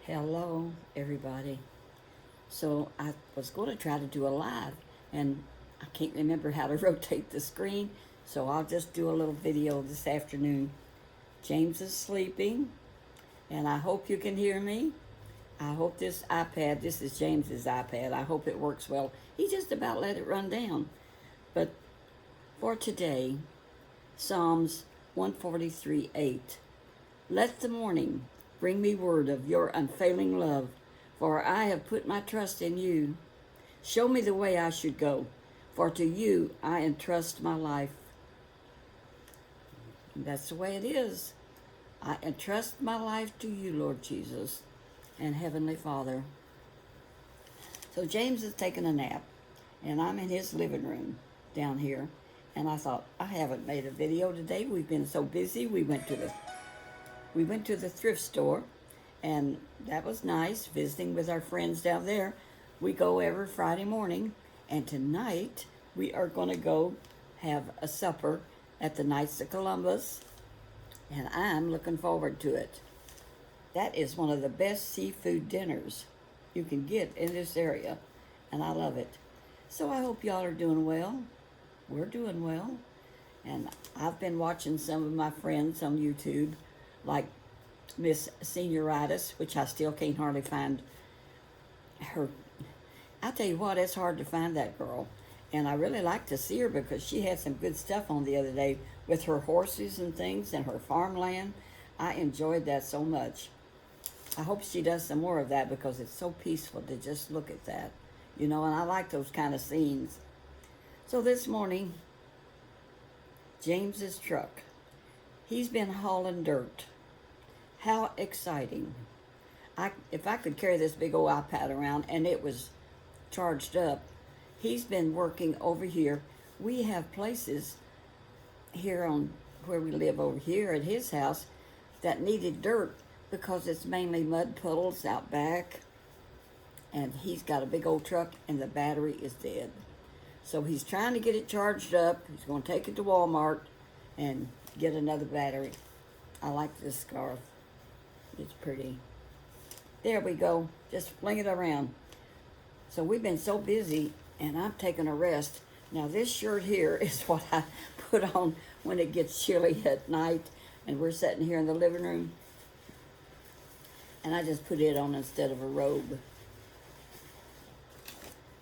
Hello, everybody. So I was going to try to do a live, and I can't remember how to rotate the screen, so I'll just do a little video this afternoon. James is sleeping, and I hope you can hear me. I hope this is James's iPad. I hope it works well. He just about let it run down. But for today, Psalms 143:8. Let the morning bring me word of your unfailing love, for I have put my trust in you. Show me the way I should go, for to you I entrust my life. And that's the way it is. I entrust my life to you, Lord Jesus and Heavenly Father. So James is taking a nap, and I'm in his living room down here. And I thought, I haven't made a video today. We've been so busy. We went to the thrift store, and that was nice, visiting with our friends down there. We go every Friday morning, and tonight we are going to go have a supper at the Knights of Columbus, and I'm looking forward to it. That is one of the best seafood dinners you can get in this area, and I love it. So I hope y'all are doing well. We're doing well. And I've been watching some of my friends on YouTube, like Miss Senioritis, which I still can't hardly find her. I tell you what, it's hard to find that girl. And I really like to see her because she had some good stuff on the other day with her horses and things and her farmland. I enjoyed that so much. I hope she does some more of that because it's so peaceful to just look at that. And I like those kind of scenes. So this morning, James's truck, he's been hauling dirt. How exciting. If I could carry this big old iPad around and it was charged up, he's been working over here. We have places here on where we live over here at his house that needed dirt because it's mainly mud puddles out back. And he's got a big old truck and the battery is dead. So he's trying to get it charged up. He's going to take it to Walmart and get another battery. I like this scarf. It's pretty. There we go. Just fling it around. So we've been so busy, and I'm taking a rest. Now this shirt here is what I put on when it gets chilly at night, and we're sitting here in the living room. And I just put it on instead of a robe.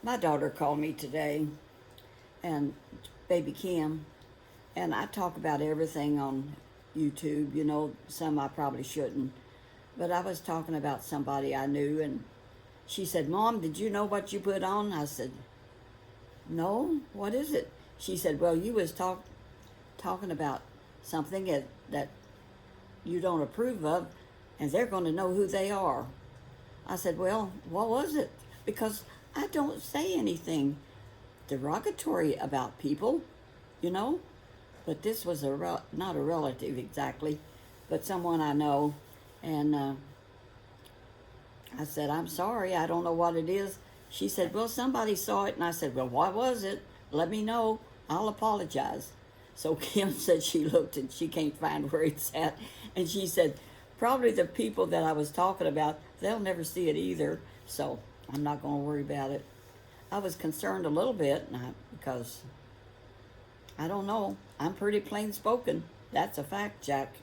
My daughter called me today, and baby Kim, and I talk about everything on YouTube. Some I probably shouldn't. But I was talking about somebody I knew, and she said, Mom, did you know what you put on? I said, no, what is it? She said, well, you was talking about something that you don't approve of, and they're going to know who they are. I said, well, what was it? Because I don't say anything derogatory about people, But this was not a relative exactly, but someone I know. And I said, I'm sorry, I don't know what it is. She said, well, somebody saw it. And I said, well, what was it? Let me know. I'll apologize. So Kim said she looked and she can't find where it's at. And she said, probably the people that I was talking about, they'll never see it either. So I'm not going to worry about it. I was concerned a little bit because, I don't know, I'm pretty plain spoken. That's a fact, Jack.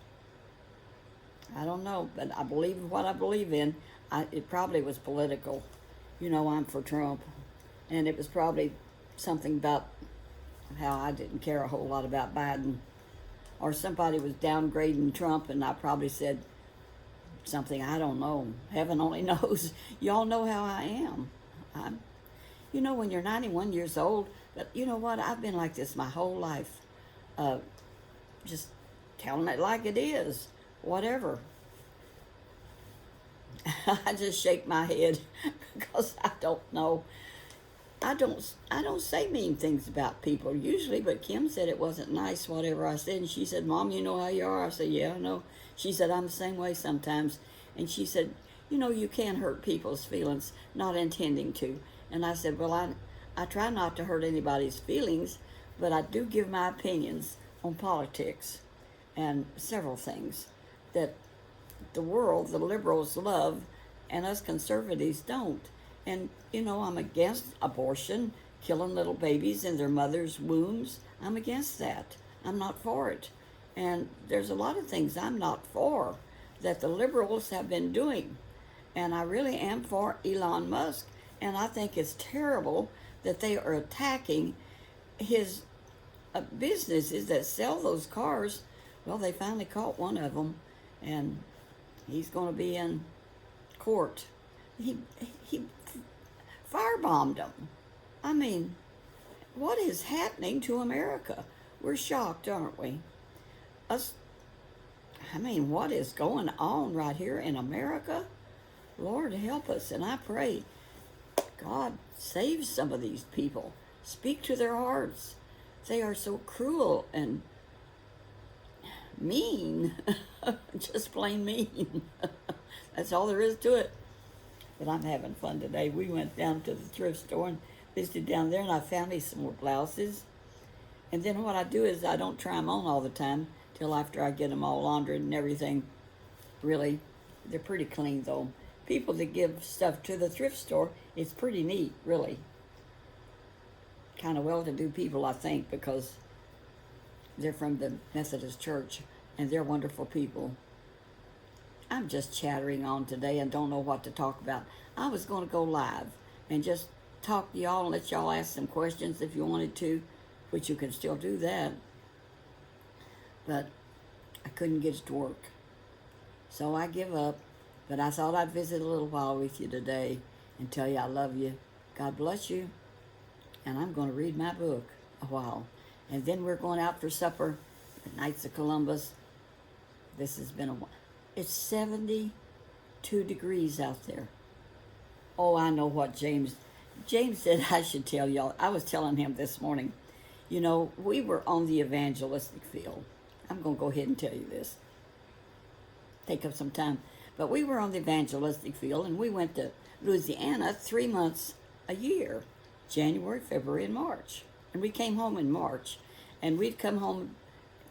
I don't know, but I believe what I believe in. It probably was political. I'm for Trump. And it was probably something about how I didn't care a whole lot about Biden. Or somebody was downgrading Trump, and I probably said something, I don't know. Heaven only knows. Y'all know how I am. When you're 91 years old, but you know what? I've been like this my whole life. Just telling it like it is. Whatever. I just shake my head because I don't know. I don't say mean things about people usually, but Kim said it wasn't nice, whatever I said. And she said, Mom, you know how you are? I said, yeah, I know. She said, I'm the same way sometimes. And she said, you can hurt people's feelings, not intending to. And I said, well, I try not to hurt anybody's feelings, but I do give my opinions on politics and several things that the world, the liberals love, and us conservatives don't. And, you know, I'm against abortion, killing little babies in their mother's wombs. I'm against that. I'm not for it. And there's a lot of things I'm not for that the liberals have been doing. And I really am for Elon Musk. And I think it's terrible that they are attacking his businesses that sell those cars. Well, they finally caught one of them, and he's going to be in court. He firebombed them. I mean, what is happening to America? We're shocked, aren't we? What is going on right here in America? Lord, help us. And I pray, God, save some of these people. Speak to their hearts. They are so cruel and mean. Just plain mean. That's all there is to it. But I'm having fun today. We went down to the thrift store and visited down there, and I found me some more blouses. And then what I do is I don't try them on all the time till after I get them all laundered and everything. Really, they're pretty clean, though. People that give stuff to the thrift store, it's pretty neat, really. Kind of well-to-do people, I think, because they're from the Methodist Church, and they're wonderful people. I'm just chattering on today and don't know what to talk about. I was going to go live and just talk to y'all and let y'all ask some questions if you wanted to, which you can still do that. But I couldn't get it to work. So I give up. But I thought I'd visit a little while with you today and tell you I love you. God bless you. And I'm going to read my book a while. And then we're going out for supper at Knights of Columbus. This has been a while. It's 72 degrees out there. Oh, I know what James said I should tell y'all. I was telling him this morning, you know, we were on the evangelistic field. I'm going to go ahead and tell you this. Take up some time. But we were on the evangelistic field, and we went to Louisiana 3 months a year, January, February, and March. And we came home in March, and we'd come home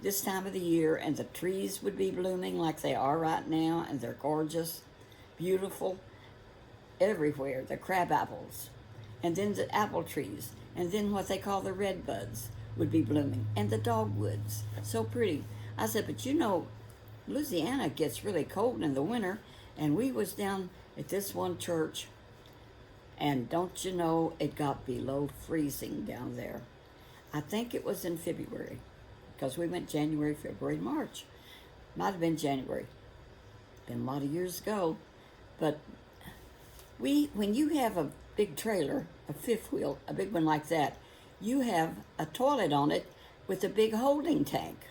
this time of the year, and the trees would be blooming like they are right now, and they're gorgeous, beautiful, everywhere. The crab apples, and then the apple trees, and then what they call the red buds would be blooming, and the dogwoods, so pretty. I said, but you know, Louisiana gets really cold in the winter, and we was down at this one church, and don't you know, it got below freezing down there. I think it was in February, because we went January, February, March. Might have been January. Been a lot of years ago. But when you have a big trailer, a fifth wheel, a big one like that, you have a toilet on it with a big holding tank.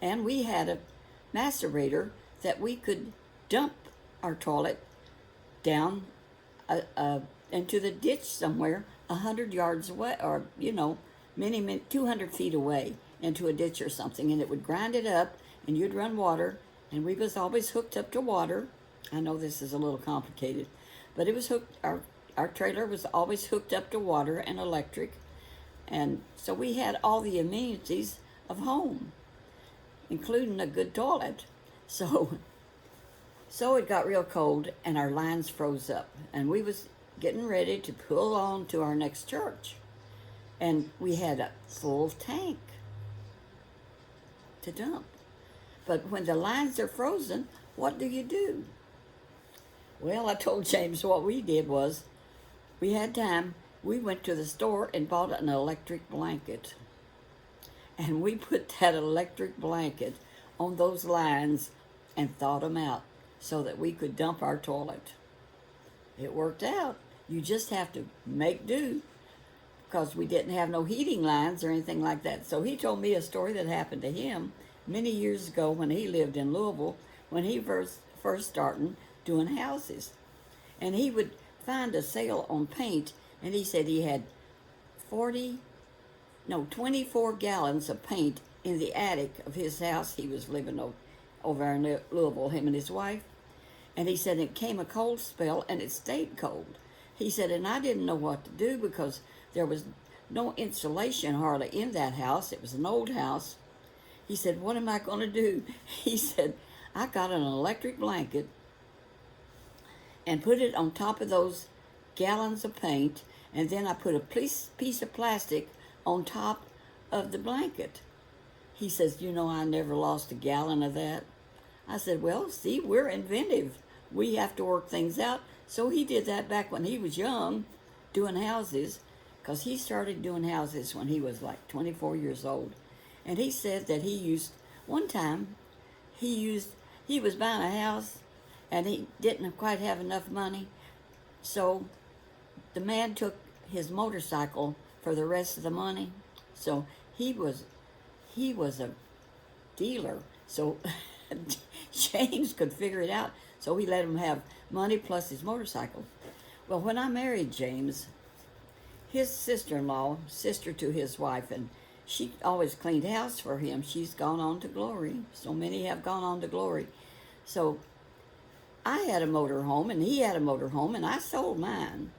And we had a macerator that we could dump our toilet down into the ditch somewhere 100 yards away, or, you know, many 200 feet away into a ditch or something, and it would grind it up, and you'd run water, and we was always hooked up to water. I know this is a little complicated, but it was hooked, our trailer was always hooked up to water and electric, and so we had all the amenities of home, including a good toilet. So it got real cold, and our lines froze up, and we was getting ready to pull on to our next church, and we had a full tank to dump. But when the lines are frozen, what do you do? Well, I told James what we did was, we had time, we went to the store and bought an electric blanket. And we put that electric blanket on those lines and thawed them out so that we could dump our toilet. It worked out. You just have to make do, because we didn't have no heating lines or anything like that. So he told me a story that happened to him many years ago when he lived in Louisville, when he first started doing houses. And he would find a sale on paint, and he said he had 24 gallons of paint in the attic of his house. He was living over in Louisville, him and his wife. And he said it came a cold spell, and it stayed cold. He said, and I didn't know what to do because there was no insulation hardly in that house. It was an old house. He said, what am I going to do? He said, I got an electric blanket, and put it on top of those gallons of paint, and then I put a piece of plastic on top of the blanket. He says, you know, I never lost a gallon of that. I said, well, see, we're inventive. We have to work things out. So he did that back when he was young, doing houses, because he started doing houses when he was like 24 years old. And he said that one time, he was buying a house, and he didn't quite have enough money. So the man took his motorcycle for the rest of the money. So he was a dealer. So James could figure it out. So he let him have money plus his motorcycle. Well, when I married James, his sister-in-law, sister to his wife, and she always cleaned house for him. She's gone on to glory. So many have gone on to glory. So I had a motorhome, and he had a motorhome, and I sold mine.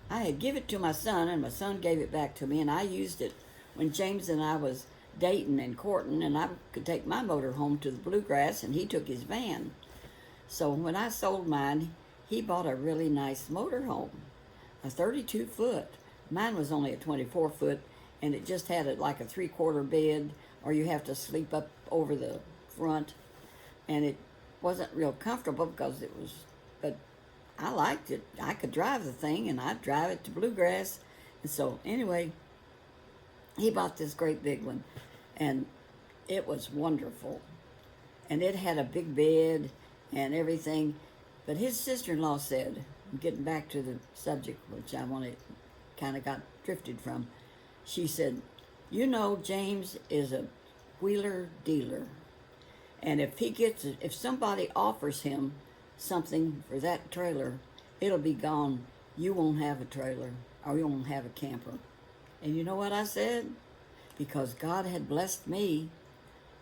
I had given it to my son, and my son gave it back to me, and I used it when James and I was dating and courting, and I could take my motorhome to the Bluegrass, and he took his van. So when I sold mine, he bought a really nice motorhome, a 32-foot. Mine was only a 24-foot, and it just had like a 3/4 bed, or you have to sleep up over the front, and it wasn't real comfortable because it was, but I liked it. I could drive the thing, and I'd drive it to Bluegrass. And so anyway, he bought this great big one, and it was wonderful. And it had a big bed and everything. But his sister-in-law said, getting back to the subject, which I kind of got drifted from, she said, you know, James is a wheeler dealer. And if somebody offers him something for that trailer, it'll be gone. You won't have a trailer, or you won't have a camper. And you know what I said? Because God had blessed me,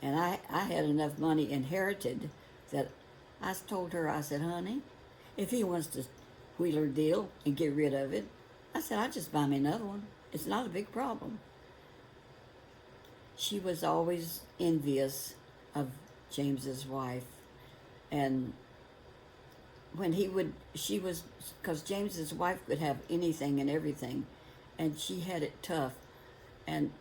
and I had enough money inherited that I told her, I said, honey, if he wants to wheeler deal and get rid of it, I said, I'll just buy me another one. It's not a big problem. She was always envious of James's wife, and when because James's wife could have anything and everything, and she had it tough, and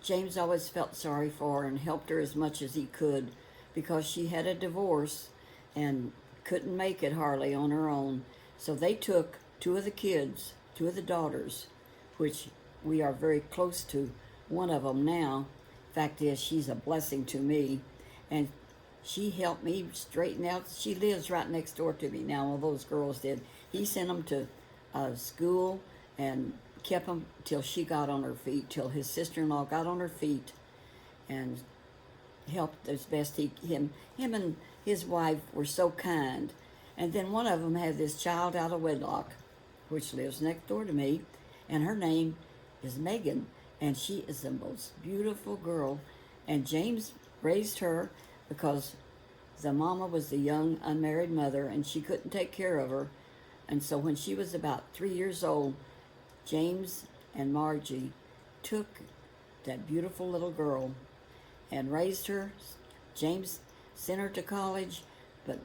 James always felt sorry for her and helped her as much as he could, because she had a divorce and couldn't make it hardly on her own. So they took two of the daughters, which we are very close to one of them now. Fact is, she's a blessing to me, and she helped me straighten out. She lives right next door to me now. All those girls did. He sent them to school and kept them till she got on her feet, till his sister-in-law got on her feet, and helped as best him and his wife were so kind. And then one of them had this child out of wedlock, which lives next door to me, and her name is Megan, and she is the most beautiful girl. And James raised her because the mama was the young unmarried mother, and she couldn't take care of her. And so when she was about 3 years old, James and Margie took that beautiful little girl and raised her. James sent her to college, but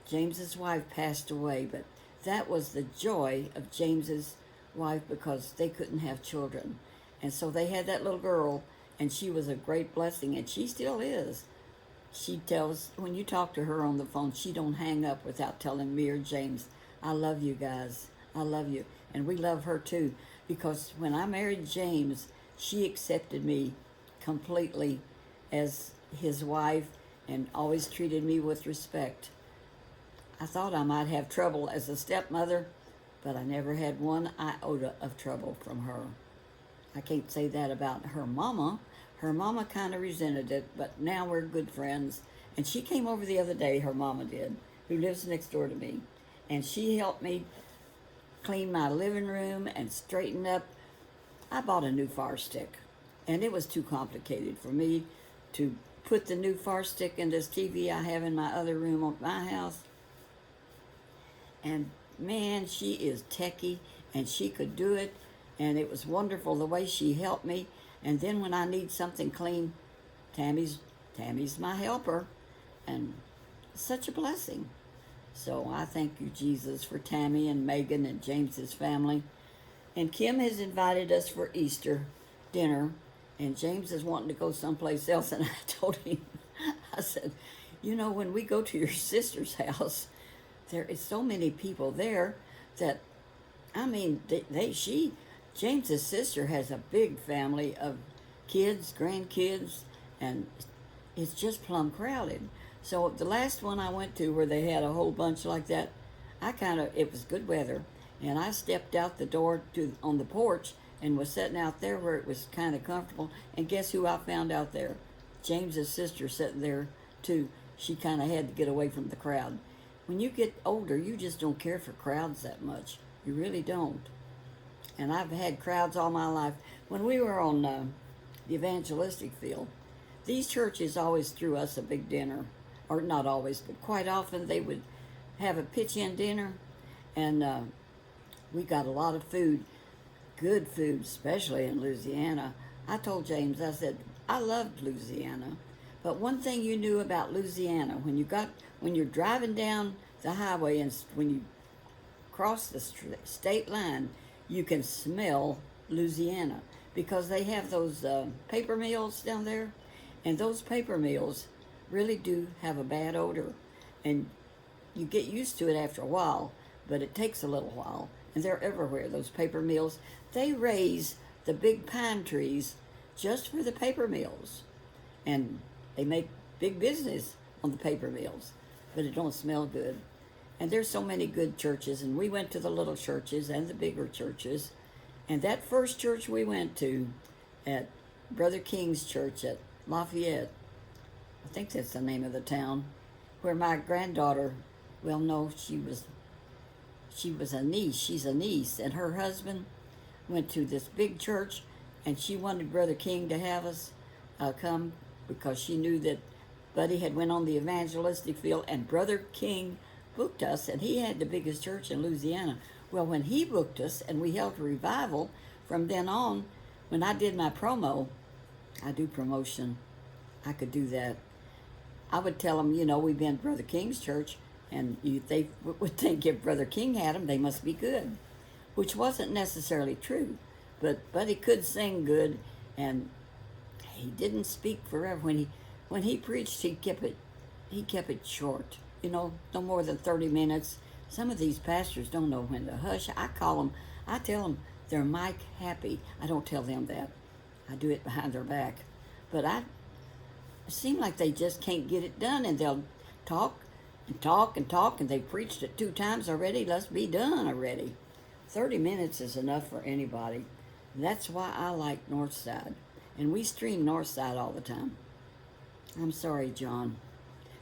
James's wife passed away. But that was the joy of James's wife, because they couldn't have children. And so they had that little girl, and she was a great blessing, and she still is. She tells, when you talk to her on the phone, she don't hang up without telling me or James, I love you guys. I love you. And we love her too, because when I married James, she accepted me completely as his wife and always treated me with respect. I thought I might have trouble as a stepmother, but I never had one iota of trouble from her. I can't say that about her mama. Her mama kind of resented it, but now we're good friends. And she came over the other day, her mama did, who lives next door to me. And she helped me clean my living room and straighten up. I bought a new fire stick, and it was too complicated for me to put the new fire stick in this TV I have in my other room of my house. And man, she is techie, and she could do it, and it was wonderful the way she helped me. And then when I need something clean, Tammy's my helper, and such a blessing. So I thank you, Jesus, for Tammy and Megan and James's family. And Kim has invited us for Easter dinner, and James is wanting to go someplace else. And I told him, I said, you know, when we go to your sister's house, there is so many people there that, I mean, James's sister has a big family of kids, grandkids, and it's just plumb crowded. So the last one I went to where they had a whole bunch like that, it was good weather, and I stepped out the door on the porch and was sitting out there where it was kind of comfortable. And guess who I found out there? James's sister sitting there too. She kind of had to get away from the crowd. When you get older, you just don't care for crowds that much. You really don't. And I've had crowds all my life. When we were on the evangelistic field, these churches always threw us a big dinner. Or not always, but quite often they would have a pitch-in dinner. And we got a lot of food, good food, especially in Louisiana. I told James, I said, I loved Louisiana. But one thing you knew about Louisiana, when you're driving down the highway and when you cross the state line, you can smell Louisiana because they have those paper mills down there, and those paper mills really do have a bad odor, and you get used to it after a while, but it takes a little while. And they're everywhere, those paper mills. They raise the big pine trees just for the paper mills, and they make big business on the paper mills, but it don't smell good. And there's so many good churches, and we went to the little churches and the bigger churches. And that first church we went to at Brother King's church at Lafayette, I think that's the name of the town, where my granddaughter, well, no, she was a niece. She's a niece, and her husband went to this big church, and she wanted Brother King to have us come because she knew that Buddy had went on the evangelistic field, and Brother King booked us, and he had the biggest church in Louisiana. Well, when he booked us and we held a revival, from then on, when I did my promo, I do promotion, I could do that. I would tell them, you know, we've been to Brother King's church, and they would think if Brother King had them, they must be good, which wasn't necessarily true. But Buddy could sing good, and he didn't speak forever. When he preached, he kept it short. You know, no more than 30 minutes. Some of these pastors don't know when to hush. I tell them they're mic happy. I don't tell them that. I do it behind their back. But it seems like they just can't get it done, and they'll talk and talk and talk, and they preached it 2 times already. Let's be done already. 30 minutes is enough for anybody. That's why I like Northside. And we stream Northside all the time. I'm sorry, John.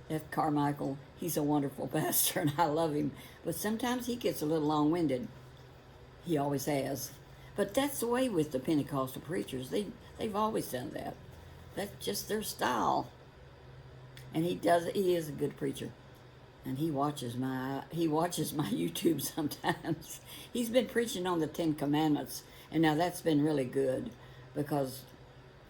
F. Carmichael, he's a wonderful pastor, and I love him. But sometimes he gets a little long-winded. He always has. But that's the way with the Pentecostal preachers. They've always done that. That's just their style. And he is a good preacher. And he watches my YouTube sometimes. He's been preaching on the 10 Commandments, and now that's been really good, because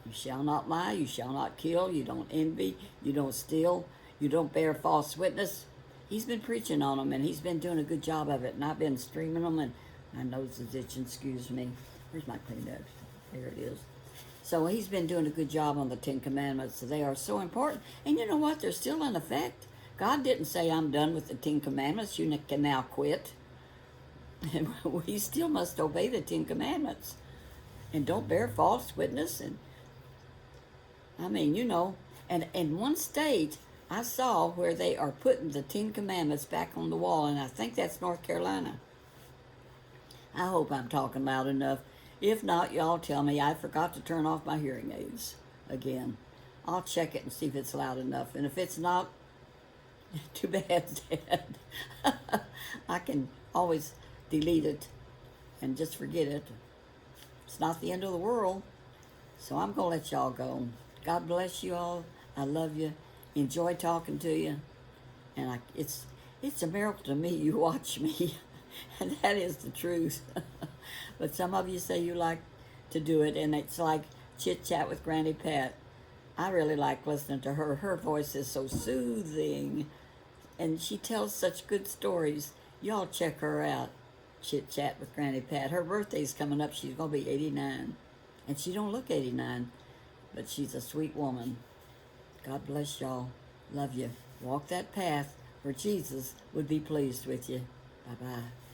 you shall not lie, you shall not kill, you don't envy, you don't steal, you don't bear false witness. He's been preaching on them, and he's been doing a good job of it, and I've been streaming them, and my nose is itching, excuse me. Where's my Kleenex? There it is. So he's been doing a good job on the 10 Commandments. So they are so important. And you know what? They're still in effect. God didn't say, I'm done with the 10 Commandments. You can now quit. We still must obey the 10 Commandments. And don't bear false witness. And I mean, you know, and in one state, I saw where they are putting the 10 Commandments back on the wall, and I think that's North Carolina. I hope I'm talking loud enough. If not, y'all tell me. I forgot to turn off my hearing aids again. I'll check it and see if it's loud enough. And if it's not, too bad, Dad. I can always delete it and just forget it. It's not the end of the world. So I'm going to let y'all go. God bless you all. I love you. Enjoy talking to you. And it's a miracle to me you watch me. And that is the truth. But some of you say you like to do it, and it's like chit-chat with Granny Pat. I really like listening to her. Her voice is so soothing. and she tells such good stories. Y'all check her out. Chit Chat with Granny Pat. Her birthday's coming up. She's gonna be 89, and she don't look 89, but she's a sweet woman. God bless y'all. Love you. Walk that path where Jesus would be pleased with you. Bye bye.